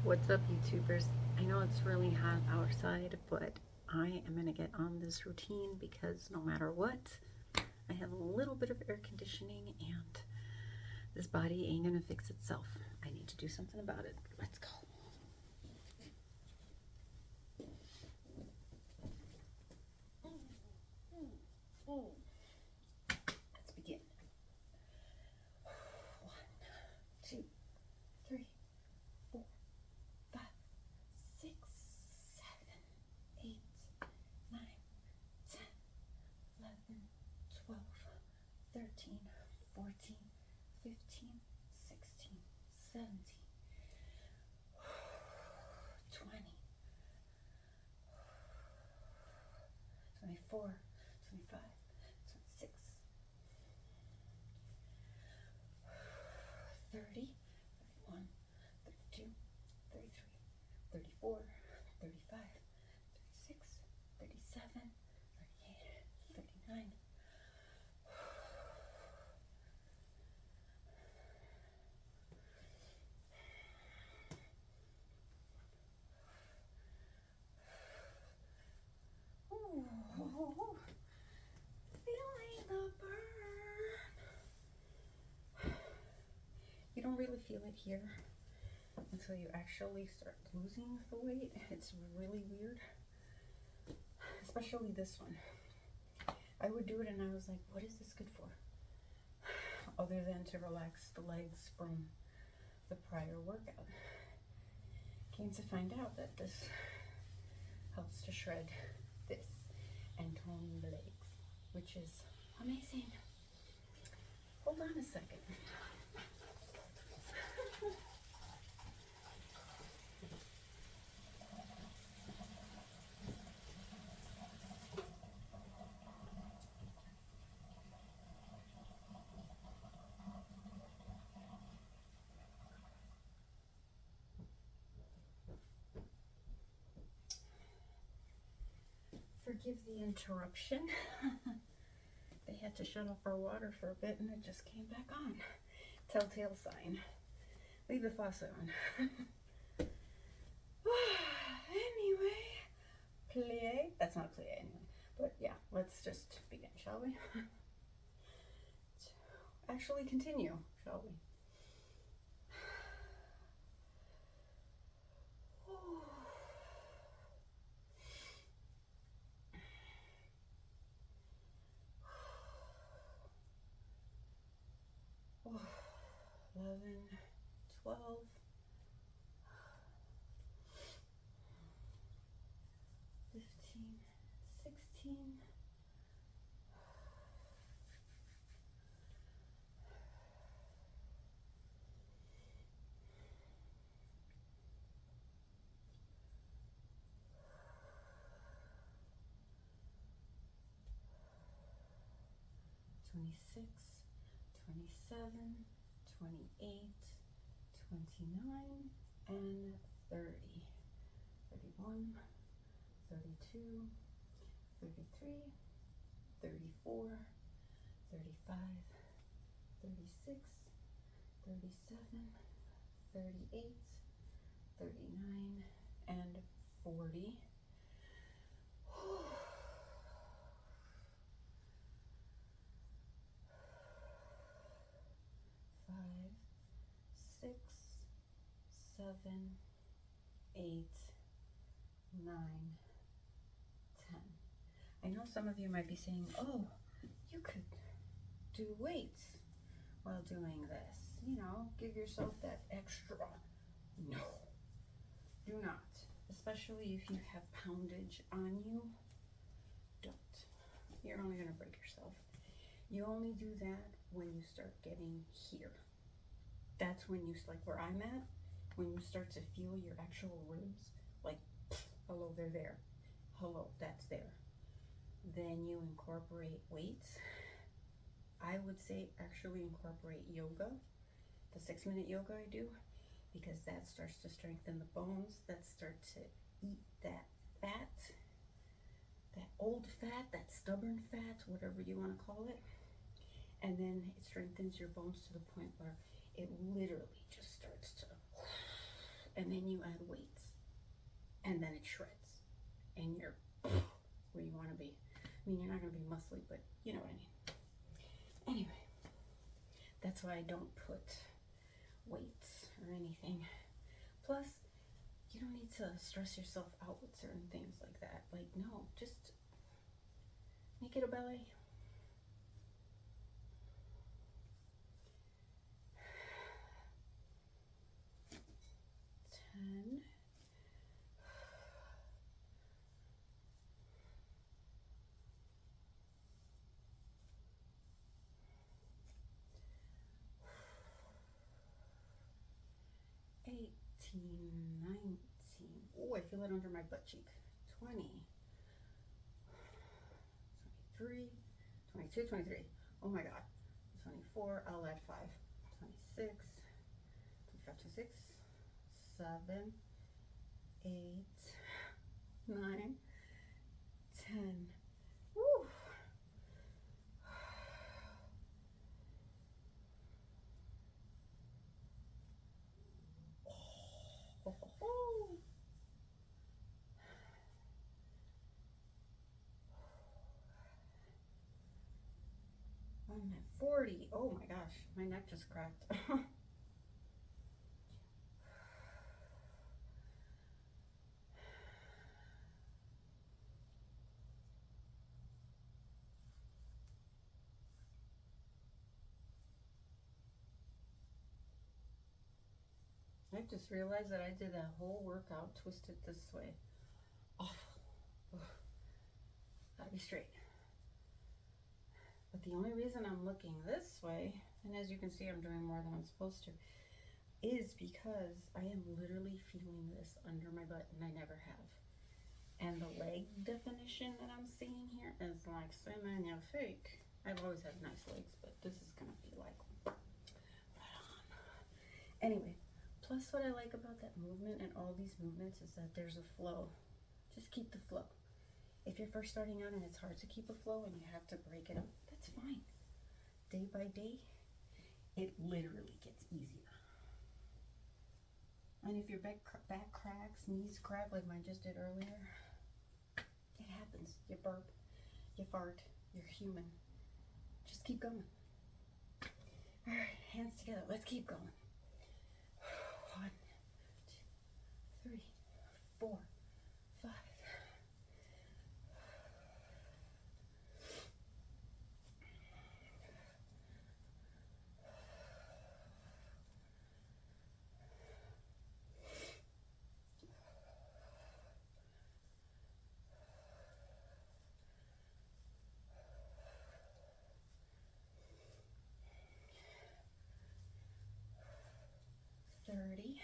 What's up, YouTubers? I know it's really hot outside, but I am going to get on this routine because no matter what, I have a little bit of air conditioning and this body ain't going to fix itself. I need to do something about it. Let's go. Let's begin. 1, 2, 3, 4, 5, 6, 7, 8, 9, 10, 11, 12, 13, 14, 15, 16, 17, 20, 24, 25, 26, 30, 31, 32, 33, 34, 35, 36, 37, 38, 39. Ooh, feeling the burn. You don't really feel it here until you actually start losing the weight. It's really weird, especially this one. I would do it and I was like, what is this good for? Other than to relax the legs from the prior workout. Came to find out that this helps to shred this and tone the legs, which is amazing. Hold on a second. Forgive the interruption. They had to shut off our water for a bit and it just came back on. Telltale sign. Leave the faucet on. Anyway, plie. That's not plie anyway. But yeah, let's just begin, shall we? Actually continue, shall we? 11, 12, 15, 16, 26, 27, 28, 29, and 30. 31, 32, 33, 34, 35, 36, 37, 38, 39, and 40. 5, 6, 7, 8, 9, 10. I know some of you might be saying, oh, you could do weights while doing this. You know, give yourself that extra. No, do not. Especially if you have poundage on you, don't. You're only gonna break yourself. You only do that when you start getting here. That's when you, like where I'm at, when you start to feel your actual ribs, like, hello, they're there. Hello, that's there. Then you incorporate weights. I would say actually incorporate yoga, the 6-minute yoga I do, because that starts to strengthen the bones, that start to eat that fat, that old fat, that stubborn fat, whatever you want to call it. And then it strengthens your bones to the point where it literally just starts to, and then you add weights, and then it shreds, and you're where you want to be. I mean, you're not going to be muscly, but you know what I mean. Anyway, that's why I don't put weights or anything. Plus, you don't need to stress yourself out with certain things like that. Like, no, just make it a ballet. Ten. Oh, I feel it under my butt cheek. 20, 23, 22, 23. Oh my God. 24, I'll add 5. 26, 25, 26, 7, 8, 9, 10. Woo! Oh, oh, oh. I'm at 40. Oh my gosh, my neck just cracked. I just realized that I did that whole workout twisted this way. Awful. Gotta be straight. But the only reason I'm looking this way, and as you can see I'm doing more than I'm supposed to, is because I am literally feeling this under my butt, and I never have. And the leg definition that I'm seeing here is like magnifique. I've always had nice legs, but this is gonna be like right on. Anyway, plus what I like about that movement and all these movements is that there's a flow. Just keep the flow. If you're first starting out and it's hard to keep a flow and you have to break it up, that's fine. Day by day, it literally gets easier. And if your back cracks, knees crack like mine just did earlier, it happens. You burp, you fart, you're human. Just keep going. All right, hands together. Let's keep going. 1, 2, 3, 4, 5. 30.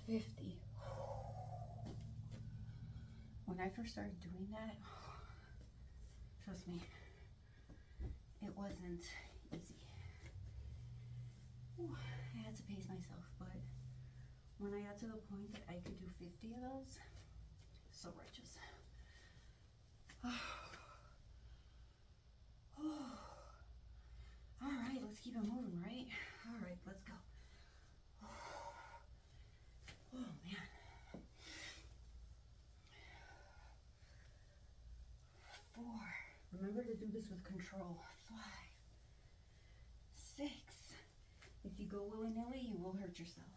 50. When I first started doing that, trust me, it wasn't easy. Ooh, I had to pace myself, but when I got to the point that I could do 50 of those, so righteous. All right, let's keep it moving, right? All right, let's go. Oh man. 4. Remember to do this with control. 5. 6. If you go willy-nilly, you will hurt yourself.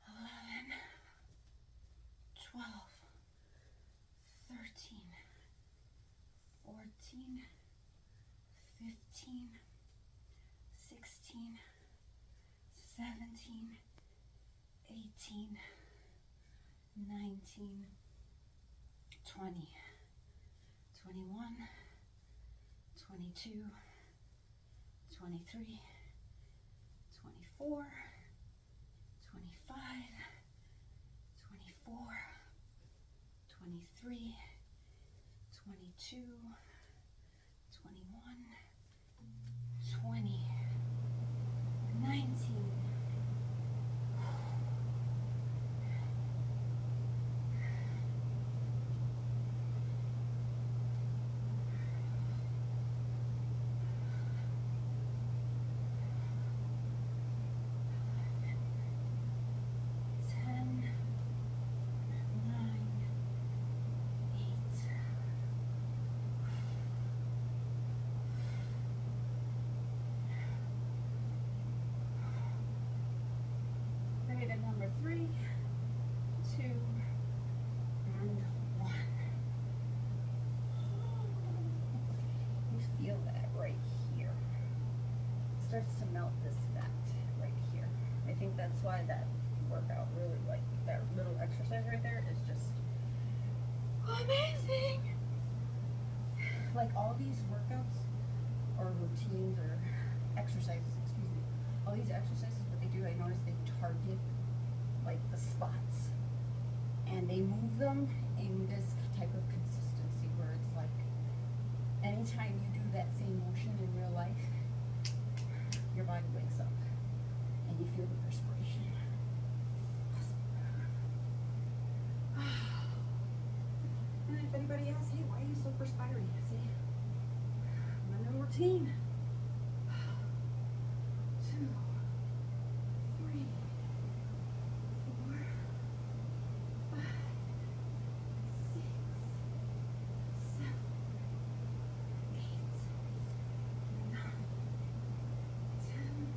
11, 12, 13, 14, 15, 16, 17, 18, 19, 20, 21, 22, 23, 24, 25, 24, 23, 22, 21, 20, 19, 10, 9, 8. Great, and number 3, 2, and 1. You feel that right here. It starts to melt this fat right here. I think that's why that workout really, like that little exercise right there is just amazing. Like all these workouts or routines or exercises, excuse me, all these exercises, what they do, I notice they target like the spots and they move them in this type of consistency where it's like anytime you do that same motion in real life, your body wakes up and you feel the perspiration. And if anybody asks, hey, why are you so perspiring? See, I'm in a routine. 2, 3, 4, 5, 6, 7, 8, 9, 10, 11.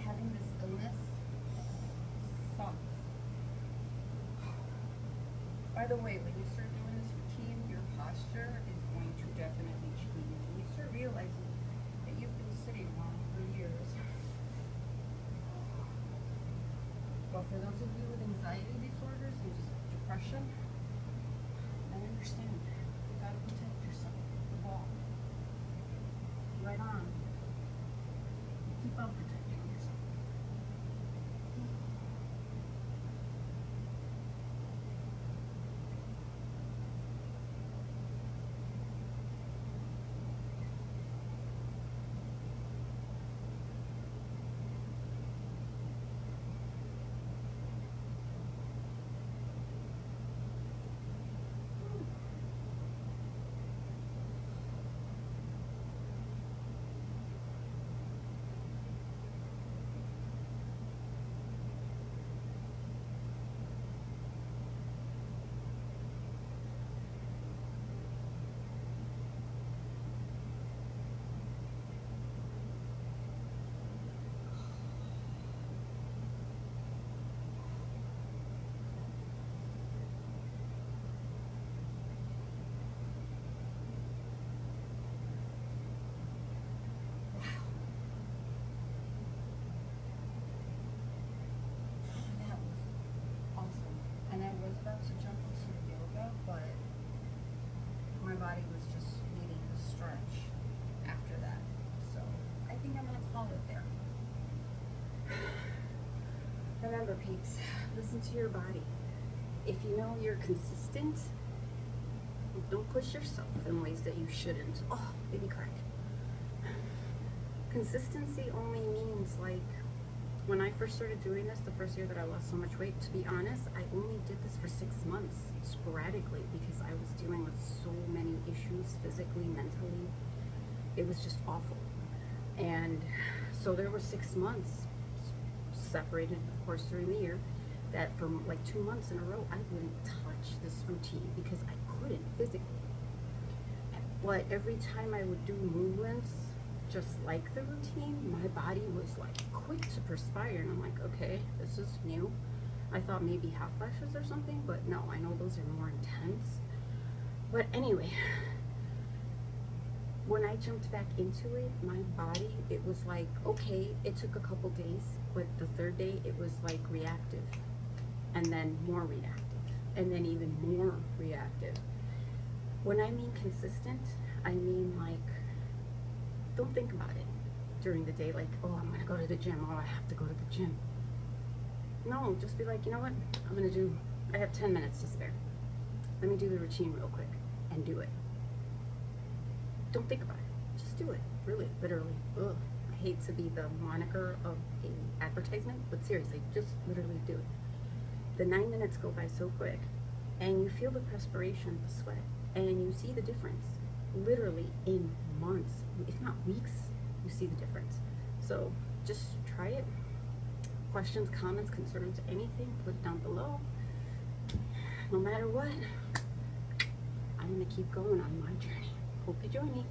Having this illness sucks. By the way, when you start doing this routine, your posture is going to definitely change. And you start realizing that you've been sitting wrong for years. But for those of you with anxiety disorders and just depression, I understand. You gotta protect yourself. The ball. Right on. Keep on protecting yourself. takes. Listen to your body. If you know you're consistent, don't push yourself in ways that you shouldn't. Oh, baby crack. Consistency only means, like, when I first started doing this, the first year that I lost so much weight, to be honest, I only did this for 6 months sporadically because I was dealing with so many issues physically, mentally. It was just awful. And so there were 6 months separated, of course, during the year, that for like 2 months in a row, I wouldn't touch this routine because I couldn't physically. But every time I would do movements just like the routine, my body was like quick to perspire, and I'm like, okay, this is new. I thought maybe hot flashes or something, but no, I know those are more intense. But anyway, when I jumped back into it, my body, it was like, okay, it took a couple days, but the third day it was like reactive, and then more reactive, and then even more reactive. When I mean consistent, I mean like, don't think about it during the day, like, oh, I'm gonna go to the gym, oh, I have to go to the gym. No, just be like, you know what, I have 10 minutes to spare. Let me do the routine real quick and do it. Don't think about it, just do it, really, literally. Ugh, I hate to be the moniker of an advertisement, but seriously, just literally do it. The 9 minutes go by so quick, and you feel the perspiration, the sweat, and you see the difference. Literally in months, if not weeks, you see the difference. So just try it. Questions, comments, concerns, anything, put it down below. No matter what, I'm gonna keep going on my journey. Hope you join me.